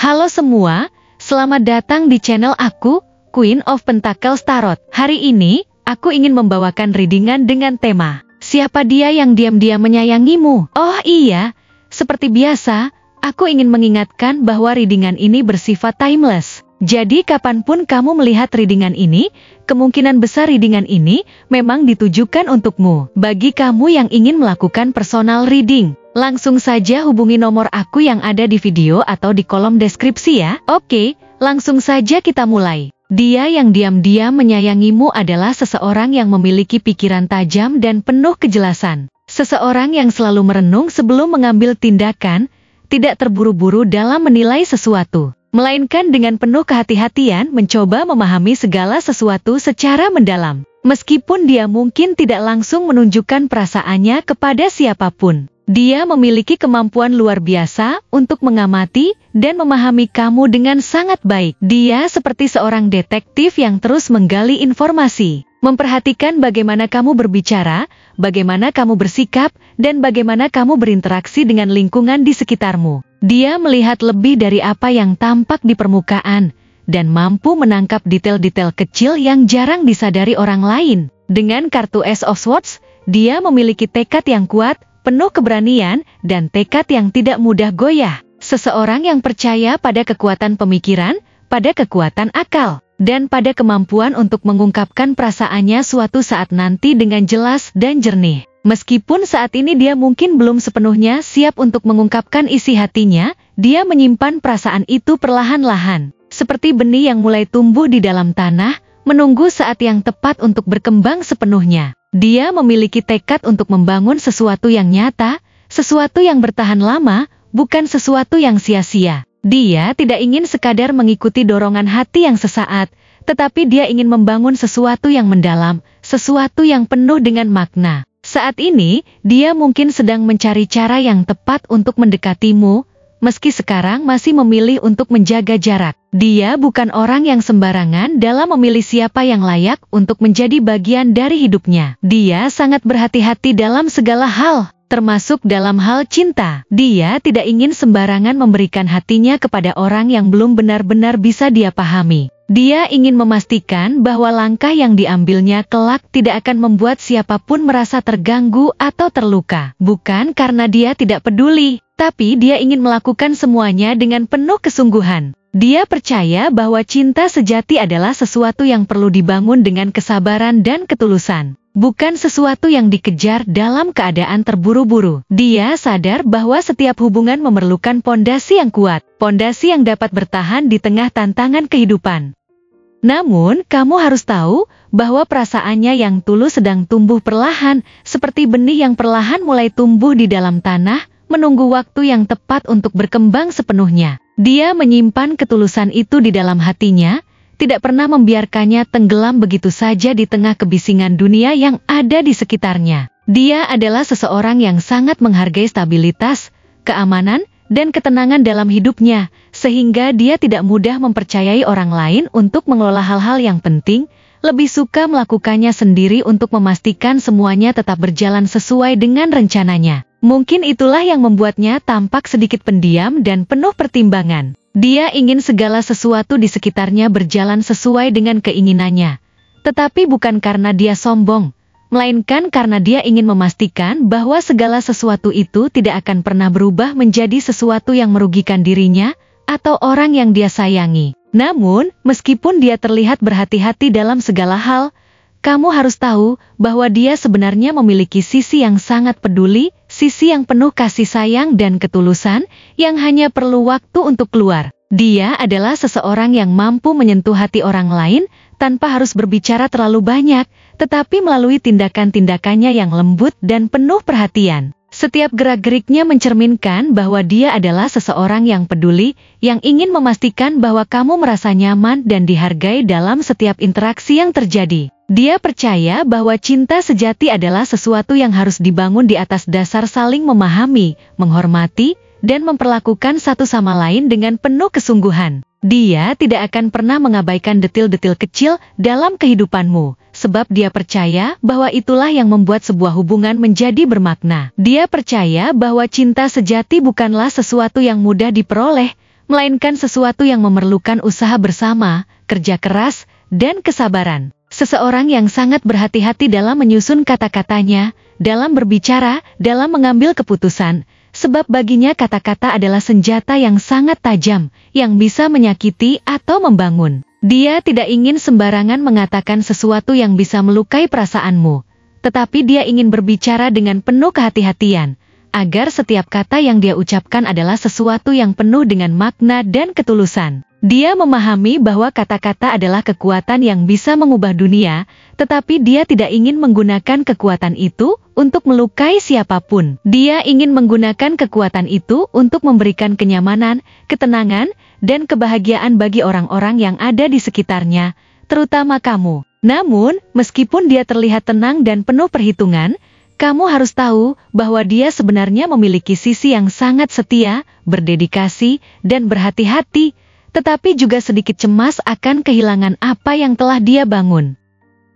Halo semua, selamat datang di channel aku, Queen of Pentacles Tarot. Hari ini, aku ingin membawakan readingan dengan tema, siapa dia yang diam-diam menyayangimu? Oh iya, seperti biasa, aku ingin mengingatkan bahwa readingan ini bersifat timeless. Jadi kapanpun kamu melihat readingan ini, kemungkinan besar readingan ini memang ditujukan untukmu. Bagi kamu yang ingin melakukan personal reading, langsung saja hubungi nomor aku yang ada di video atau di kolom deskripsi ya. Oke, langsung saja kita mulai. Dia yang diam-diam menyayangimu adalah seseorang yang memiliki pikiran tajam dan penuh kejelasan. Seseorang yang selalu merenung sebelum mengambil tindakan, tidak terburu-buru dalam menilai sesuatu, melainkan dengan penuh kehati-hatian mencoba memahami segala sesuatu secara mendalam. Meskipun dia mungkin tidak langsung menunjukkan perasaannya kepada siapapun, dia memiliki kemampuan luar biasa untuk mengamati dan memahami kamu dengan sangat baik. Dia seperti seorang detektif yang terus menggali informasi, memperhatikan bagaimana kamu berbicara, bagaimana kamu bersikap, dan bagaimana kamu berinteraksi dengan lingkungan di sekitarmu. Dia melihat lebih dari apa yang tampak di permukaan, dan mampu menangkap detail-detail kecil yang jarang disadari orang lain. Dengan kartu Ace of Swords, dia memiliki tekad yang kuat, penuh keberanian, dan tekad yang tidak mudah goyah. Seseorang yang percaya pada kekuatan pemikiran, pada kekuatan akal, dan pada kemampuan untuk mengungkapkan perasaannya suatu saat nanti dengan jelas dan jernih. Meskipun saat ini dia mungkin belum sepenuhnya siap untuk mengungkapkan isi hatinya, dia menyimpan perasaan itu perlahan-lahan, seperti benih yang mulai tumbuh di dalam tanah, menunggu saat yang tepat untuk berkembang sepenuhnya. Dia memiliki tekad untuk membangun sesuatu yang nyata, sesuatu yang bertahan lama, bukan sesuatu yang sia-sia. Dia tidak ingin sekadar mengikuti dorongan hati yang sesaat, tetapi dia ingin membangun sesuatu yang mendalam, sesuatu yang penuh dengan makna. Saat ini, dia mungkin sedang mencari cara yang tepat untuk mendekatimu, meski sekarang masih memilih untuk menjaga jarak. Dia bukan orang yang sembarangan dalam memilih siapa yang layak untuk menjadi bagian dari hidupnya. Dia sangat berhati-hati dalam segala hal, termasuk dalam hal cinta. Dia tidak ingin sembarangan memberikan hatinya kepada orang yang belum benar-benar bisa dia pahami. Dia ingin memastikan bahwa langkah yang diambilnya kelak tidak akan membuat siapapun merasa terganggu atau terluka. Bukan karena dia tidak peduli, tapi dia ingin melakukan semuanya dengan penuh kesungguhan. Dia percaya bahwa cinta sejati adalah sesuatu yang perlu dibangun dengan kesabaran dan ketulusan, bukan sesuatu yang dikejar dalam keadaan terburu-buru. Dia sadar bahwa setiap hubungan memerlukan pondasi yang kuat, pondasi yang dapat bertahan di tengah tantangan kehidupan. Namun, kamu harus tahu bahwa perasaannya yang tulus sedang tumbuh perlahan, seperti benih yang perlahan mulai tumbuh di dalam tanah, menunggu waktu yang tepat untuk berkembang sepenuhnya. Dia menyimpan ketulusan itu di dalam hatinya, tidak pernah membiarkannya tenggelam begitu saja di tengah kebisingan dunia yang ada di sekitarnya. Dia adalah seseorang yang sangat menghargai stabilitas, keamanan, dan ketenangan dalam hidupnya, sehingga dia tidak mudah mempercayai orang lain untuk mengelola hal-hal yang penting, lebih suka melakukannya sendiri untuk memastikan semuanya tetap berjalan sesuai dengan rencananya. Mungkin itulah yang membuatnya tampak sedikit pendiam dan penuh pertimbangan. Dia ingin segala sesuatu di sekitarnya berjalan sesuai dengan keinginannya. Tetapi bukan karena dia sombong, melainkan karena dia ingin memastikan bahwa segala sesuatu itu tidak akan pernah berubah menjadi sesuatu yang merugikan dirinya atau orang yang dia sayangi. Namun, meskipun dia terlihat berhati-hati dalam segala hal, kamu harus tahu bahwa dia sebenarnya memiliki sisi yang sangat peduli, sisi yang penuh kasih sayang dan ketulusan, yang hanya perlu waktu untuk keluar. Dia adalah seseorang yang mampu menyentuh hati orang lain, tanpa harus berbicara terlalu banyak, tetapi melalui tindakan-tindakannya yang lembut dan penuh perhatian. Setiap gerak-geriknya mencerminkan bahwa dia adalah seseorang yang peduli, yang ingin memastikan bahwa kamu merasa nyaman dan dihargai dalam setiap interaksi yang terjadi. Dia percaya bahwa cinta sejati adalah sesuatu yang harus dibangun di atas dasar saling memahami, menghormati, dan memperlakukan satu sama lain dengan penuh kesungguhan. Dia tidak akan pernah mengabaikan detil-detil kecil dalam kehidupanmu, sebab dia percaya bahwa itulah yang membuat sebuah hubungan menjadi bermakna. Dia percaya bahwa cinta sejati bukanlah sesuatu yang mudah diperoleh, melainkan sesuatu yang memerlukan usaha bersama, kerja keras, dan kesabaran. Seseorang yang sangat berhati-hati dalam menyusun kata-katanya, dalam berbicara, dalam mengambil keputusan, sebab baginya kata-kata adalah senjata yang sangat tajam, yang bisa menyakiti atau membangun. Dia tidak ingin sembarangan mengatakan sesuatu yang bisa melukai perasaanmu, tetapi dia ingin berbicara dengan penuh kehati-hatian, agar setiap kata yang dia ucapkan adalah sesuatu yang penuh dengan makna dan ketulusan. Dia memahami bahwa kata-kata adalah kekuatan yang bisa mengubah dunia, tetapi dia tidak ingin menggunakan kekuatan itu untuk melukai siapapun. Dia ingin menggunakan kekuatan itu untuk memberikan kenyamanan, ketenangan, dan kebahagiaan bagi orang-orang yang ada di sekitarnya, terutama kamu. Namun, meskipun dia terlihat tenang dan penuh perhitungan, kamu harus tahu bahwa dia sebenarnya memiliki sisi yang sangat setia, berdedikasi, dan berhati-hati, tetapi juga sedikit cemas akan kehilangan apa yang telah dia bangun.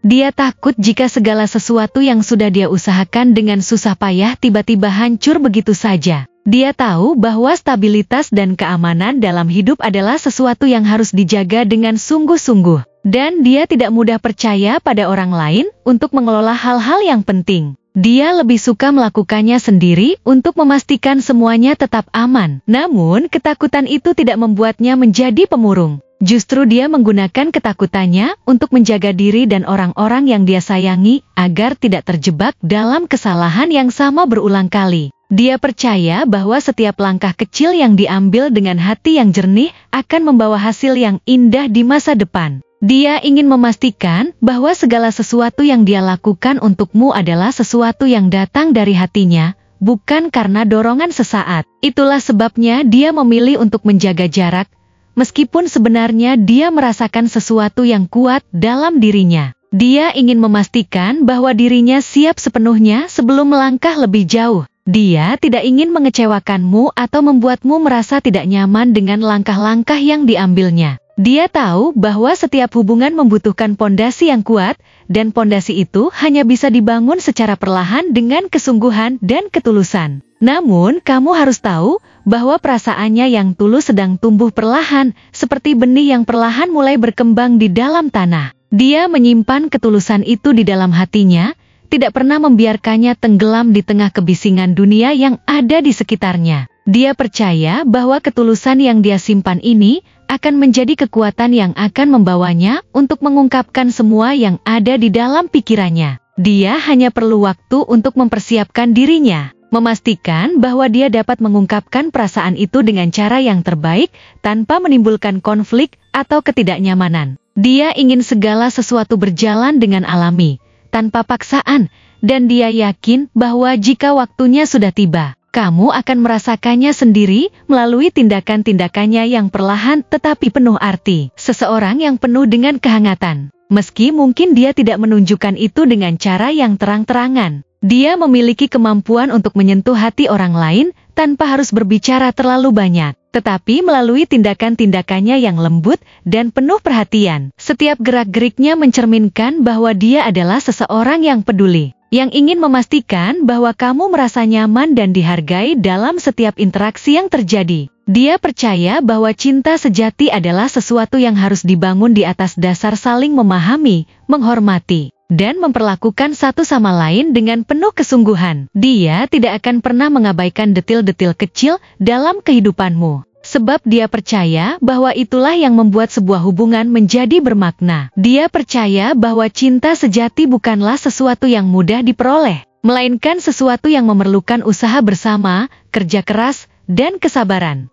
Dia takut jika segala sesuatu yang sudah dia usahakan dengan susah payah tiba-tiba hancur begitu saja. Dia tahu bahwa stabilitas dan keamanan dalam hidup adalah sesuatu yang harus dijaga dengan sungguh-sungguh. Dan dia tidak mudah percaya pada orang lain untuk mengelola hal-hal yang penting. Dia lebih suka melakukannya sendiri untuk memastikan semuanya tetap aman. Namun, ketakutan itu tidak membuatnya menjadi pemurung. Justru dia menggunakan ketakutannya untuk menjaga diri dan orang-orang yang dia sayangi agar tidak terjebak dalam kesalahan yang sama berulang kali. Dia percaya bahwa setiap langkah kecil yang diambil dengan hati yang jernih akan membawa hasil yang indah di masa depan. Dia ingin memastikan bahwa segala sesuatu yang dia lakukan untukmu adalah sesuatu yang datang dari hatinya, bukan karena dorongan sesaat. Itulah sebabnya dia memilih untuk menjaga jarak, meskipun sebenarnya dia merasakan sesuatu yang kuat dalam dirinya. Dia ingin memastikan bahwa dirinya siap sepenuhnya sebelum melangkah lebih jauh. Dia tidak ingin mengecewakanmu atau membuatmu merasa tidak nyaman dengan langkah-langkah yang diambilnya. Dia tahu bahwa setiap hubungan membutuhkan pondasi yang kuat, dan pondasi itu hanya bisa dibangun secara perlahan dengan kesungguhan dan ketulusan. Namun, kamu harus tahu bahwa perasaannya yang tulus sedang tumbuh perlahan, seperti benih yang perlahan mulai berkembang di dalam tanah. Dia menyimpan ketulusan itu di dalam hatinya, tidak pernah membiarkannya tenggelam di tengah kebisingan dunia yang ada di sekitarnya. Dia percaya bahwa ketulusan yang dia simpan ini akan menjadi kekuatan yang akan membawanya untuk mengungkapkan semua yang ada di dalam pikirannya. Dia hanya perlu waktu untuk mempersiapkan dirinya, memastikan bahwa dia dapat mengungkapkan perasaan itu dengan cara yang terbaik tanpa menimbulkan konflik atau ketidaknyamanan. Dia ingin segala sesuatu berjalan dengan alami, tanpa paksaan, dan dia yakin bahwa jika waktunya sudah tiba, kamu akan merasakannya sendiri melalui tindakan-tindakannya yang perlahan tetapi penuh arti. Seseorang yang penuh dengan kehangatan. Meski mungkin dia tidak menunjukkan itu dengan cara yang terang-terangan. Dia memiliki kemampuan untuk menyentuh hati orang lain tanpa harus berbicara terlalu banyak. Tetapi melalui tindakan-tindakannya yang lembut dan penuh perhatian. Setiap gerak-geriknya mencerminkan bahwa dia adalah seseorang yang peduli, yang ingin memastikan bahwa kamu merasa nyaman dan dihargai dalam setiap interaksi yang terjadi. Dia percaya bahwa cinta sejati adalah sesuatu yang harus dibangun di atas dasar saling memahami, menghormati, dan memperlakukan satu sama lain dengan penuh kesungguhan. Dia tidak akan pernah mengabaikan detil-detil kecil dalam kehidupanmu, sebab dia percaya bahwa itulah yang membuat sebuah hubungan menjadi bermakna. Dia percaya bahwa cinta sejati bukanlah sesuatu yang mudah diperoleh, melainkan sesuatu yang memerlukan usaha bersama, kerja keras, dan kesabaran.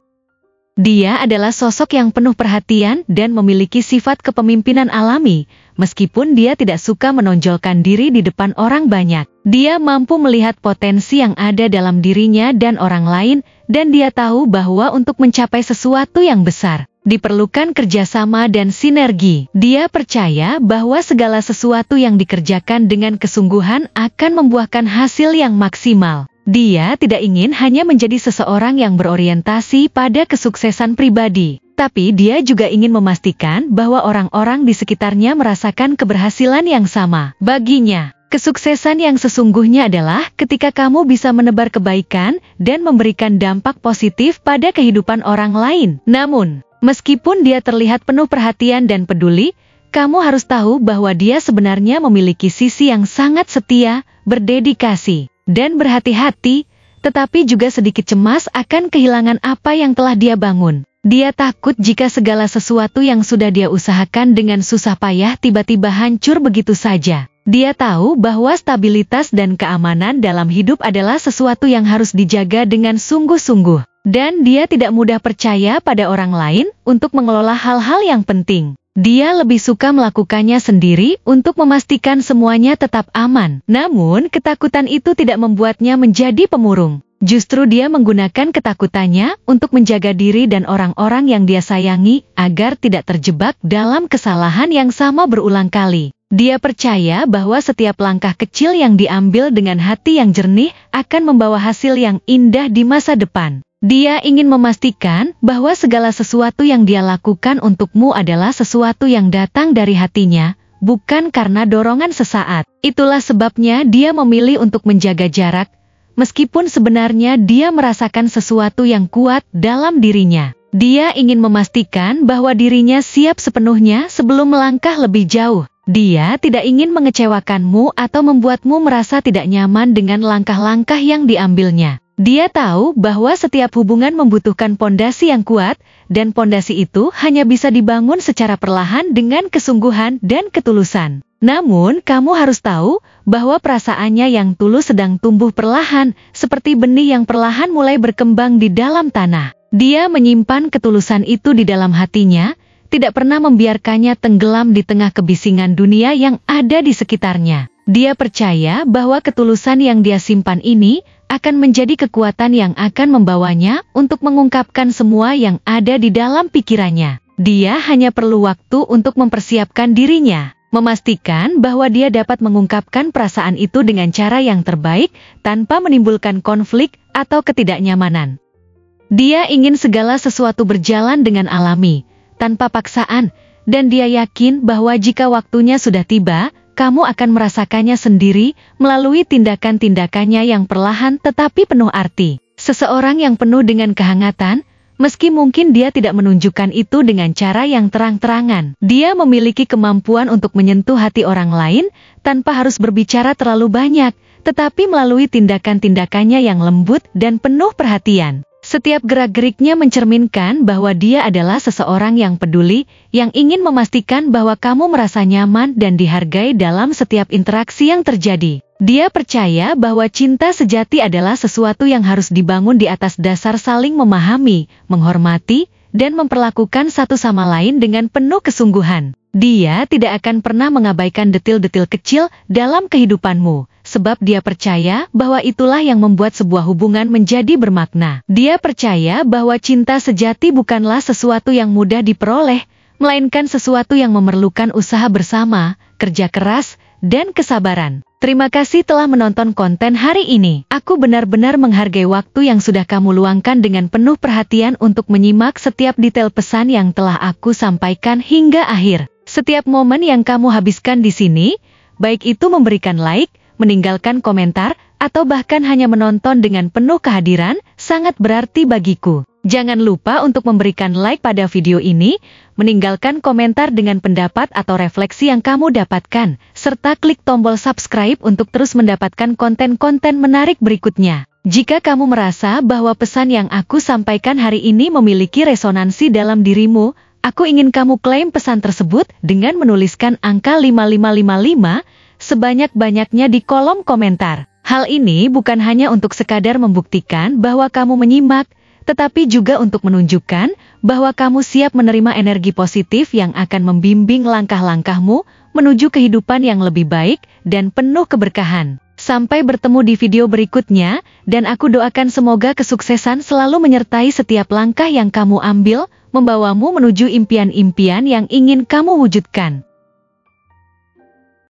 Dia adalah sosok yang penuh perhatian dan memiliki sifat kepemimpinan alami, meskipun dia tidak suka menonjolkan diri di depan orang banyak. Dia mampu melihat potensi yang ada dalam dirinya dan orang lain, dan dia tahu bahwa untuk mencapai sesuatu yang besar, diperlukan kerjasama dan sinergi. Dia percaya bahwa segala sesuatu yang dikerjakan dengan kesungguhan akan membuahkan hasil yang maksimal. Dia tidak ingin hanya menjadi seseorang yang berorientasi pada kesuksesan pribadi, tapi dia juga ingin memastikan bahwa orang-orang di sekitarnya merasakan keberhasilan yang sama. Baginya, Kesuksesan yang sesungguhnya adalah ketika kamu bisa menebar kebaikan dan memberikan dampak positif pada kehidupan orang lain. Namun, meskipun dia terlihat penuh perhatian dan peduli, kamu harus tahu bahwa dia sebenarnya memiliki sisi yang sangat setia, berdedikasi, dan berhati-hati, tetapi juga sedikit cemas akan kehilangan apa yang telah dia bangun. Dia takut jika segala sesuatu yang sudah dia usahakan dengan susah payah tiba-tiba hancur begitu saja. Dia tahu bahwa stabilitas dan keamanan dalam hidup adalah sesuatu yang harus dijaga dengan sungguh-sungguh. Dan dia tidak mudah percaya pada orang lain untuk mengelola hal-hal yang penting. Dia lebih suka melakukannya sendiri untuk memastikan semuanya tetap aman. Namun, ketakutan itu tidak membuatnya menjadi pemurung. Justru dia menggunakan ketakutannya untuk menjaga diri dan orang-orang yang dia sayangi agar tidak terjebak dalam kesalahan yang sama berulang kali. Dia percaya bahwa setiap langkah kecil yang diambil dengan hati yang jernih akan membawa hasil yang indah di masa depan. Dia ingin memastikan bahwa segala sesuatu yang dia lakukan untukmu adalah sesuatu yang datang dari hatinya, bukan karena dorongan sesaat. Itulah sebabnya dia memilih untuk menjaga jarak, meskipun sebenarnya dia merasakan sesuatu yang kuat dalam dirinya. Dia ingin memastikan bahwa dirinya siap sepenuhnya sebelum melangkah lebih jauh. Dia tidak ingin mengecewakanmu atau membuatmu merasa tidak nyaman dengan langkah-langkah yang diambilnya. Dia tahu bahwa setiap hubungan membutuhkan pondasi yang kuat, dan pondasi itu hanya bisa dibangun secara perlahan dengan kesungguhan dan ketulusan. Namun, kamu harus tahu bahwa perasaannya yang tulus sedang tumbuh perlahan, seperti benih yang perlahan mulai berkembang di dalam tanah. Dia menyimpan ketulusan itu di dalam hatinya, tidak pernah membiarkannya tenggelam di tengah kebisingan dunia yang ada di sekitarnya. Dia percaya bahwa ketulusan yang dia simpan ini akan menjadi kekuatan yang akan membawanya untuk mengungkapkan semua yang ada di dalam pikirannya. Dia hanya perlu waktu untuk mempersiapkan dirinya, memastikan bahwa dia dapat mengungkapkan perasaan itu dengan cara yang terbaik tanpa menimbulkan konflik atau ketidaknyamanan. Dia ingin segala sesuatu berjalan dengan alami, tanpa paksaan, dan dia yakin bahwa jika waktunya sudah tiba, kamu akan merasakannya sendiri melalui tindakan-tindakannya yang perlahan tetapi penuh arti. Seseorang yang penuh dengan kehangatan, meski mungkin dia tidak menunjukkan itu dengan cara yang terang-terangan. Dia memiliki kemampuan untuk menyentuh hati orang lain tanpa harus berbicara terlalu banyak, tetapi melalui tindakan-tindakannya yang lembut dan penuh perhatian. Setiap gerak-geriknya mencerminkan bahwa dia adalah seseorang yang peduli, yang ingin memastikan bahwa kamu merasa nyaman dan dihargai dalam setiap interaksi yang terjadi. Dia percaya bahwa cinta sejati adalah sesuatu yang harus dibangun di atas dasar saling memahami, menghormati, dan memperlakukan satu sama lain dengan penuh kesungguhan. Dia tidak akan pernah mengabaikan detil-detil kecil dalam kehidupanmu, sebab dia percaya bahwa itulah yang membuat sebuah hubungan menjadi bermakna. Dia percaya bahwa cinta sejati bukanlah sesuatu yang mudah diperoleh, melainkan sesuatu yang memerlukan usaha bersama, kerja keras, dan kesabaran. Terima kasih telah menonton konten hari ini. Aku benar-benar menghargai waktu yang sudah kamu luangkan dengan penuh perhatian untuk menyimak setiap detail pesan yang telah aku sampaikan hingga akhir. Setiap momen yang kamu habiskan di sini, baik itu memberikan like, meninggalkan komentar, atau bahkan hanya menonton dengan penuh kehadiran, sangat berarti bagiku. Jangan lupa untuk memberikan like pada video ini, meninggalkan komentar dengan pendapat atau refleksi yang kamu dapatkan, serta klik tombol subscribe untuk terus mendapatkan konten-konten menarik berikutnya. Jika kamu merasa bahwa pesan yang aku sampaikan hari ini memiliki resonansi dalam dirimu, aku ingin kamu klaim pesan tersebut dengan menuliskan angka 5555, sebanyak-banyaknya di kolom komentar. Hal ini bukan hanya untuk sekadar membuktikan bahwa kamu menyimak, tetapi juga untuk menunjukkan bahwa kamu siap menerima energi positif yang akan membimbing langkah-langkahmu menuju kehidupan yang lebih baik dan penuh keberkahan. Sampai bertemu di video berikutnya, dan aku doakan semoga kesuksesan selalu menyertai setiap langkah yang kamu ambil, membawamu menuju impian-impian yang ingin kamu wujudkan.